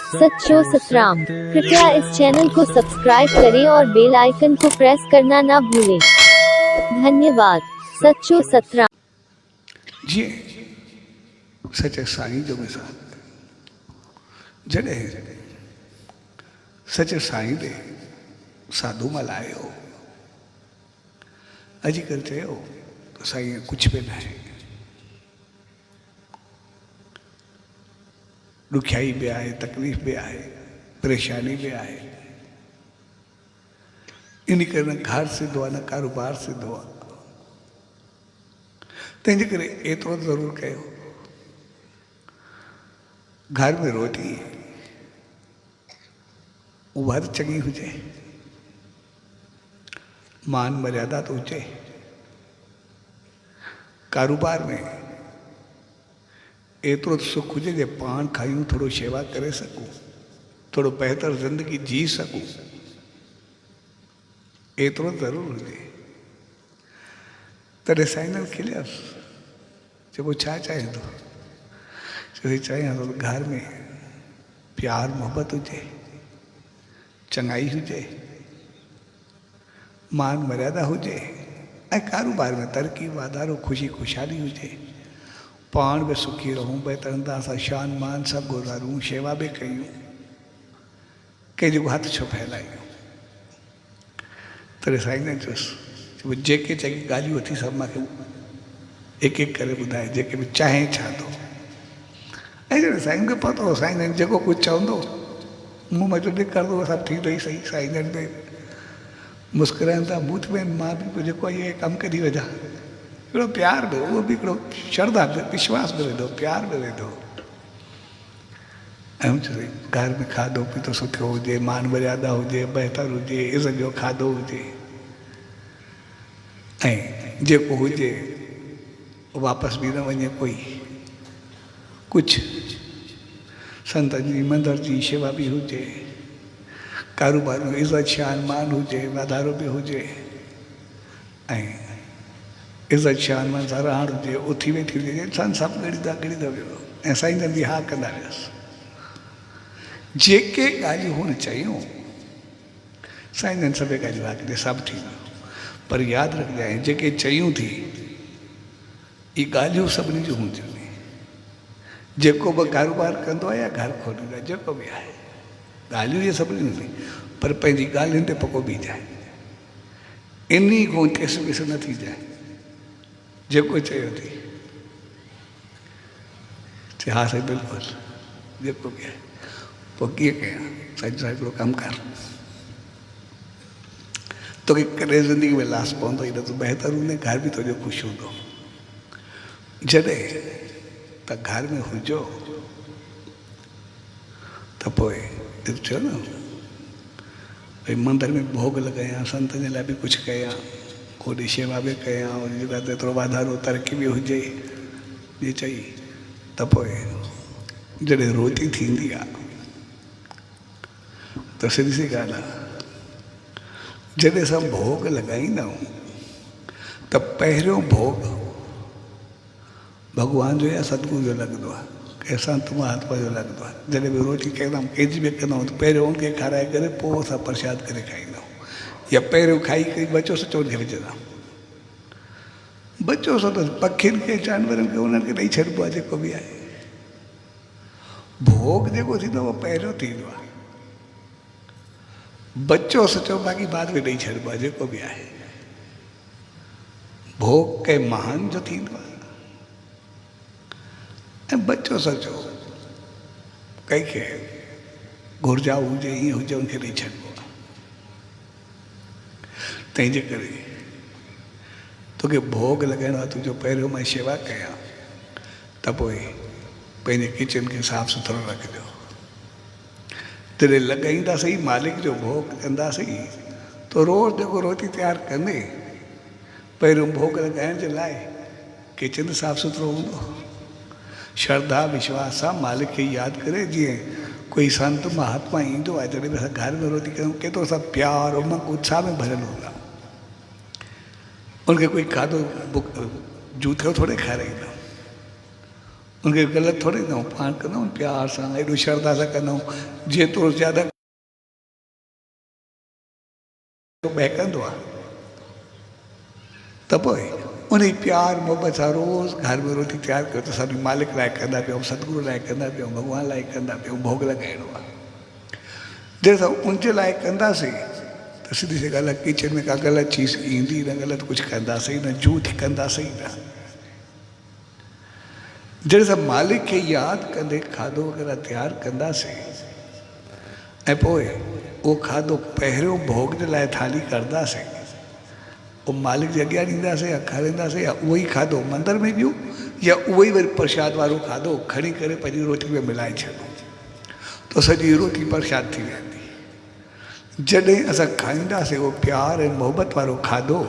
सच्चो सतराम। कृपया इस चैनल को सब्सक्राइब करें और बेल आइकन को प्रेस करना ना भूलें। धन्यवाद। सच्चो सतराम। जी सचे साईं जो मिसाल जॾहिं सचे साईं दे साधू मां लायो अॼुकल्ह चयो त साईं कुझु बि न आहे, ॾुखियाई भी आहे, तकलीफ़ भी आहे, परेशानी भी आहे। इन करे न घर सिधो आहे न कारोबार सिधो आहे। तंहिंजे करे एतिरो ज़रूरु कयो घर में रोटी उहा त चङी हुजे, मान मर्यादा तो हुजे, कारोबार में एतिरो सुख हुजे जे पाण खायूं, थोरो शेवा करे सकूं, थोरो बहितर ज़िंदगी जी सकूं, एतिरो ज़रूरु हुजे। तॾहिं साईं खिलियसि, चइबो छा चाहे थो? चई चाहियां थो घर में प्यार मोहब्बत हुजे, चङाई हुजे, मान मर्यादा हुजे, ऐं कारोबार में तरक़ी वाधारो खुशी खुशहाली हुजे, पाण बि सुखी रहूं, बहितर सां शान मान सां गुज़ारूं, शेवा भी कयूं, कंहिंजो हथ छो फैलायूं। तॾहिं साईं ने चयुसि जेके जेके ॻाल्हियूं वठी सभु मूंखे हिकु हिकु करे ॿुधाए, जेके बि चाहे छा थो। ऐं जॾहिं साईं खे पतो हो साईं जन जेको कुझु चवंदो मुंहुं में जो निकिरंदो सभु थींदो ई सही। साईं जन में मुस्कुराइनि था, बूथ में मां बि जेको इहे कमु कढी वञा, हिकिड़ो प्यार बि, उहो बि हिकिड़ो श्रद्धा बि, विश्वास बि वेंदो, प्यार बि वेंदो। ऐं घर में खाधो पीतो सुठो हुजे, मान मर्यादा हुजे, बहितर हुजे, इज़त जो खाधो हुजे, ऐं जेको हुजे वापसि बि न वञे कोई। कुझु संतनि जी मंदर जी शेवा बि हुजे, कारोबार में इज़त शान मान हुजे, वाधारो बि हुजे, ऐं इज़त शान मान सां रहण हुजे, उथी वेठी हुजे, इंसानु सभु ॻणींदा वियो। ऐं साईं जन बि हा कंदा वियसि। जेके ॻाल्हियूं हुन चयूं साईं जन सभई ॻाल्हियूं हा कंदे सभु थी वियो। पर यादि रखजांइ जेके चयूं थी इहे ॻाल्हियूं सभिनी जूं हूंदियूं आहिनि। जेको बि कारोबार कंदो आहे या घर खोलींदो आहे, जेको बि आहे, ॻाल्हियूं इहे सभिनी हूंदियूं, पर पंहिंजी ॻाल्हियुनि ते पको बीजाए, इन खां केस वेस न थी जाए। जेको चयो थी चए हा साईं बिल्कुलु जेको बि आहे। पोइ कीअं कयां? साईं साहिब हिकिड़ो कमु कर, तोखे कॾहिं ज़िंदगी में लास पवंदो ई न, तूं बहितर हूंदे, घर बि तुंहिंजो ख़ुशि हूंदो। जॾहिं त घर में हुजो त पोइ चयो न भई मंदर में भोग लॻायां, संतनि जे लाइ बि कुझु कयां, होॾे शेवा बि कयां, उन जॻह ते एतिरो वाधारो तरक़ी बि हुजे। इहे चई त पोइ जॾहिं रोटी थींदी आहे त सिधी सी ॻाल्हि आहे, जॾहिं असां भोग लॻाईंदा आहियूं त पहिरियों भोग भॻवान जो या सतगुरू जो लॻंदो आहे, कंहिं संत महात्मा जो लॻंदो आहे। जॾहिं बि रोटी कंदा कंहिंजी बि कंदा आहियूं त पहिरियों उनखे खाराए करे पोइ असां प्रसाद करे खाईंदा आहियूं, या पहिरियों खाई करे बचो सचो उनखे विझंदा आहियूं। बचो सचो पखियुनि खे, जानवरनि खे, उन्हनि खे ॾेई छॾिबो आहे जेको बि आहे। भोग जेको थींदो उहो पहिरियों थींदो आहे, बचो सचो बाक़ी बाद में ॾेई छॾिबो आहे जेको बि आहे। भोग कंहिं महान जो थींदो आहे ऐं बचो सचो कंहिंखे घुर्जा हुजे, ईअं हुजे, उनखे ॾेई छॾिबो आहे। तंहिंजे करे तोखे भोग लॻाइणो आहे, तुंहिंजो पहिरियों मां शेवा कयां त पोइ पंहिंजे किचन खे साफ़ु सुथिरो रखिजो। जॾहिं लॻाईंदासीं मालिक जो भोग कंदासीं त रोज़ु जेको रोटी तयारु कंदे पहिरियों भोग लॻाइण जे लाइ किचन साफ़ु सुथिरो हूंदो, श्रद्धा विश्वास सां मालिक खे यादि करे। जीअं कोई संत महात्मा ईंदो आहे, जॾहिं बि असां घर में रोटी कयूं केतिरो सभु प्यार उमंग उत्साह में भरियलु हूंदा, उनखे कोई खाधो जूठो थोरे खाराईंदा, उनखे ग़लति थोरी न पाण कंदा प्यार सां एॾो श्रद्धा सां कंदा जेतिरो ज़्यादा बहकंदो आहे त पोइ उन प्यार मोहबत सां रोज़ घर में रोटी तयारु कयो त असांजे मालिक लाइ कंदा पियूं सतगुरू लाइ कंदा पियूं भॻवान लाइ कंदा पियूं भोग लॻाइणो आहे जंहिंसां उनजे लाइ कंदासीं त सिधी सी ॻाल्हि आहे किचन में का ग़लति चीज़ ईंदी न ग़लति कुझु कंदासीं न झूठ कंदासीं न जंहिंसां मालिक खे यादि कंदे खाधो वग़ैरह तयारु कंदासीं ऐं पोइ उहो खाधो पहिरियों भोग जे लाइ थाली कंदासीं उहो मालिक जे अॻियां ॾींदासीं या खाराईंदासीं या उहो ई खाधो मंदर में ॾियूं या उहो ई वरी प्रसाद वारो खाधो खणी करे पंहिंजी रोटी में मिलाए छॾूं त सॼी रोटी प्रसाद थी वेंदी जॾहिं असां खाईंदासीं उहो प्यार ऐं मोहबत वारो खाधो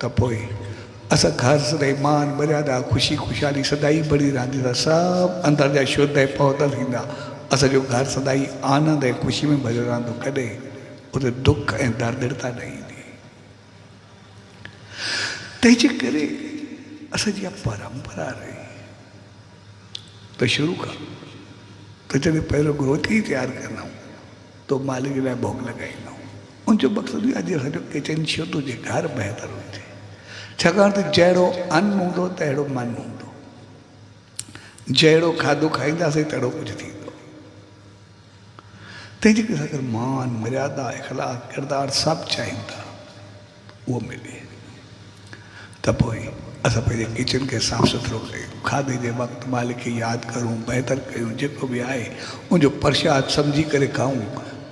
त पोइ असां घर सदाई मान मर्यादा ख़ुशी ख़ुशहाली सदाई बणी रहंदी त सभु अंदरि जा शुद्ध ऐं पौधा थींदा असांजो घर सदाई आनंद ऐं ख़ुशी में भरियो रहंदो कॾहिं उते दुख ऐं दर्दिड़ता न ईंदी तंहिंजे करे असांजी इहा परंपरा रही त शुरू खां त जॾहिं पहिरियों रोटी तयारु कंदा आहियूं त मालिक जे लाइ भोग लॻाईंदा आहियूं उनजो मक़सदु इहो आहे जीअं असांजो किचन शुद्ध हुजे घर बहितर हुजे छाकाणि त जहिड़ो अन्न हूंदो त अहिड़ो मन हूंदो जहिड़ो खाधो खाईंदासीं तहिड़ो कुझु थींदो तंहिंजे करे अगरि मान मर्यादा इख़लाक़ किरदारु सभु चाहिनि था उहो मिले त पोइ असां पंहिंजे किचन खे साफ़ु सुथिरो कयूं खाधे जे वक़्तु मालिक खे यादि करूं बहितर कयूं जेको बि आहे उनजो प्रसाद सम्झी करे खाऊं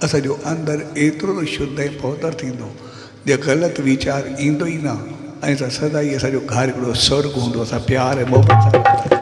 असांजो अंदरि एतिरो शुद्ध ऐं पवित्र थींदो जे ग़लति वीचार ईंदो ई न ऐं असां सदा ई असांजो घरु हिकिड़ो स्वर्ग हूंदो असां प्यार ऐं मोहबत सां